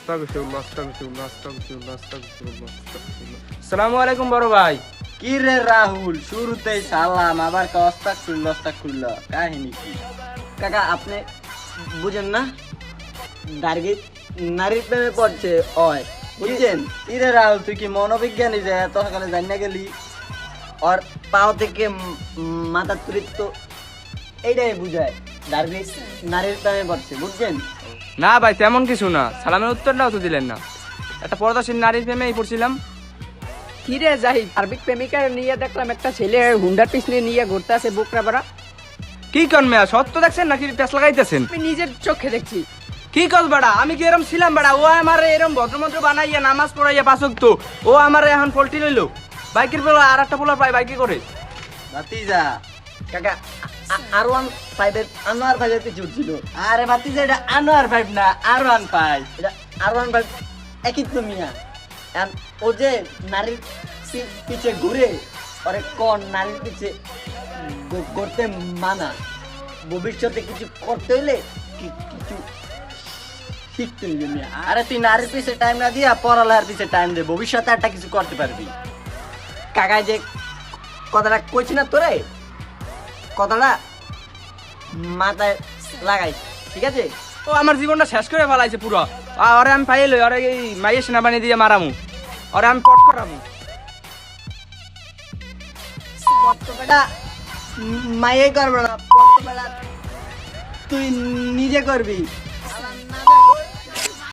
আস্তাগফিরুল্লাহ আস্তাগফিরুল্লাহ আস্তাগফিরুল্লাহ আস্তাগফিরুল্লাহ আস্তাগফিরুল্লাহ। আসসালামু আলাইকুম বড় ভাই। কি রে রাহুল, শুরুতেই সালাম, আবার আস্তাগফিরুল্লাহ, কাহিনী কি? কাকা আপনি বুঝেন না, নারীর প্রেমে পড়ছে ওই, বুঝছেন? কি রে রাহুল, তুই কি মনোবিজ্ঞানী যে এত সকালে জানিয়ে গেলি? ওর পাও থেকে মাথা তুলিত তো এইটাই বুঝায় নারীর প্রেমে পড়ছে, বুঝছেন? না ভাই তেমন কিছু না, সালামের উত্তরটাও তো দিলেন না। একটা পর্দাশীল নারীর প্রেমেই পড়ছিলাম। কি রে জাহিদ, সার্বিক প্রেমিকার নিয়ে দেখলাম একটা ছেলে হুন্ডার পিছনে নিয়ে ঘুরতে আছে বুকরা পাড়া। কি কন মেয়া, সত্য দেখছেন নাকি পেছ লাগাইতেছেন? আমি নিজের চোখে দেখছি। কি কল বেড়া, আমি কি এরম ছিলাম বেড়া? ও আমার এরম ভদ্রমন্ত্র বানাইয়া নামাজ পড়াইয়া পাচক তো ও আমার এখন পল্টি লইলো। বাইকের বেলা আর একটা পোলা পাই বাইকে করে। ভাতিজা কাকা R15 আনোয়ার ভাইয়ের পিছু উঠছিল। আরে ভাতিজা, এটা আনোয়ার ভাই না, R15, এটা R15 একই তো মিয়া। ও যে নারীর পিছে ঘুরে, ওরে কোন নারীর পিছে করতে মানা, ভবিষ্যতে কিছু করতে হইলে কিছু শিখতে হইবে মিয়া। আরে তুই নারীর পিছে টাইম না দিয়া পড়ালেখার পিছে টাইম দে, ভবিষ্যতে একটা কিছু করতে পারবি। কাকায় যে কথাটা কইছি না তোরে, কথাটা মাথায় লাগাই, ঠিক আছে? ও আমার জীবনটা শেষ করে ফেলাইছে পুরো। ওরে আমি পাইয়ে লই, ওরে এই মাইয়ে সেনাবাহিনী দিয়ে মারামু, ওরে আমি পট করামু। পত্রবেলা মাইয়ে করবে না, পত্রবেলা তুই নিজে করবি।